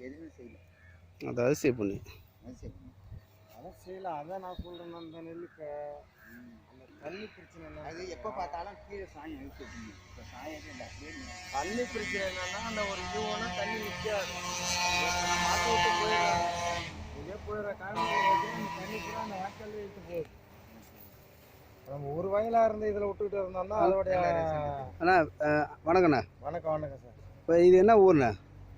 எதுவுமே செய்யல. அது அதிசய பண்ணி அதிசயம் பண்ணி அதான் செய்யலாம். அதான் நான் சொல்கிறேன், அந்த நெல்லுக்கு அந்த தண்ணி பிரச்சனை இல்லை. அது எப்போ பார்த்தாலும் கீழே சாயம் இருக்கு. இப்போ சாயமே இல்லை, அப்படியே தண்ணி பிரச்சனை என்னன்னா அந்த ஒரு ஈவோனா தண்ணி நிற்காது. மாற்ற விட்டு போயிடுறாங்க. இதே போயிடுற காரணம் அந்த தண்ணி கூட அந்த வாய்க்கால் இழுத்து போகுது. நம்ம ஒரு வயலாக இருந்து இதில் விட்டுக்கிட்டு இருந்தோம்னா அதோடைய. அண்ணா வணக்கண்ணா. வணக்கம் வணக்கம் சார். இப்போ இது என்ன ஊர்ண்ணா?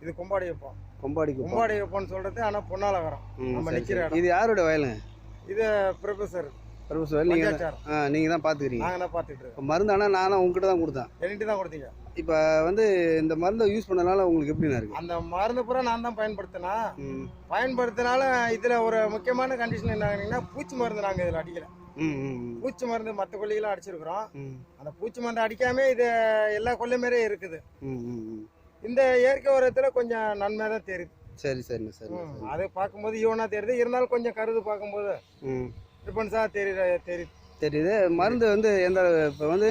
இது கொம்பாடியப்பம். கொம்பாடியப்பம்னு சொல்றது. ஆனால் பொன்னாலகரம் நம்ம நிற்கிற இடம். இது யாரோட வயலுங்க? இது ப்ரொஃபஸர் வயல். நீங்கள் தான் பார்த்துக்கிறீங்க? நாங்கள் தான் பார்த்துட்டு இருக்கோம். மருந்து ஆனால் நானும் உங்ககிட்ட தான் கொடுத்தேன். என்கிட்ட தான் கொடுத்தீங்க. இப்போ வந்து இந்த மருந்தை யூஸ் பண்ணனால உங்களுக்கு எப்படிண்ணா இருக்கு? அந்த மருந்து பூரா நான் தான் பயன்படுத்தினால இதில் ஒரு முக்கியமான கண்டிஷன் என்னங்கன்னா, பூச்சி மருந்து நாங்கள் இதில் அடிக்கல. பூச்சி மருந்து மற்ற கொல்லிகளாம் அடிச்சிருக்கிறோம். அந்த பூச்சி மருந்து அடிக்காம இது எல்லா கொல்லி மாதிரியே இருக்குது. இந்த இயற்கை உரத்தில் கொஞ்சம் நன்மை தான் தெரியுது. சரி சரிண்ணா சரி. அதை பார்க்கும்போது ஈவனா தெரியுது. இருந்தாலும் கொஞ்சம் கருது பார்க்கும்போது டிஃபரன்ஸாக தெரியுது. மருந்து வந்து எந்த இப்போ வந்து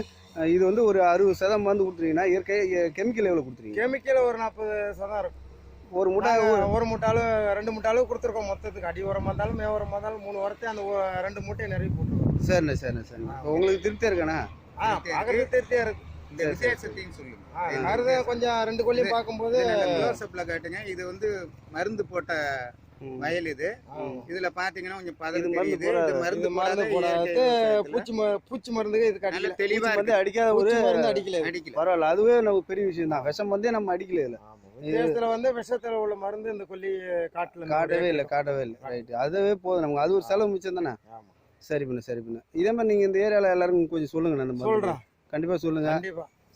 இது வந்து ஒரு 60% மருந்து கொடுத்துருக்கீங்கன்னா இயற்கை கெமிக்கல் எவ்வளோ கொடுத்துருக்கீங்க? கெமிக்கல் ஒரு 40% இருக்கும். ஒரு மூட்டாலும் 2 மூட்டாலும் கொடுத்துருக்கோம். மொத்தத்துக்கு அடி உரமாக இருந்தாலும் மே உரமாக இருந்தாலும் 3 உரத்தை அந்த 2 மூட்டையை நிறைய போட்டுருக்கோம். சரிண்ணா. உங்களுக்கு திருப்தியாக இருக்காண்ணா? பார்க்கறது திருப்தியாக இருக்கு. இந்த விசேஷத்தையும் சொல்லுங்க. மருந்து கொஞ்சம் 2 கொல்லியும் பார்க்கும்போது க்ளோஸ்அப்ல காட்டுங்க. இது வந்து மருந்து போட்ட வயல். இதுல பாத்தீங்கன்னா கொஞ்சம் பதம் தெரியுது. இந்த மருந்து போடாது. பூச்சி மருந்துக்கு இது நல்ல தெளிவா வந்து அடிக்காத ஒரு மருந்து அடிக்கல. பரவாயில்ல, அதுவே நமக்கு பெரிய விஷயம் தான். விஷம் வந்து நம்ம அடிக்கல. வித்தியாசத்துல வந்து விஷத்துல உள்ள மருந்து இந்த கொல்லி காட்டவே இல்லை. ரைட், அதுவே போதும் நமக்கு. அது ஒரு செலவு மிச்சம் தானே. சரி பண்ண. இதே மாதிரி நீங்க இந்த ஏரியால எல்லாருக்கும் கொஞ்சம் சொல்லுங்க. சொல்றேன், கண்டிப்பா சொல்லுங்க.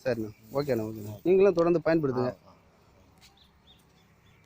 சரிண்ணா, ஓகேண்ணா. நீங்களும் தொடர்ந்து பயன்படுத்துங்க.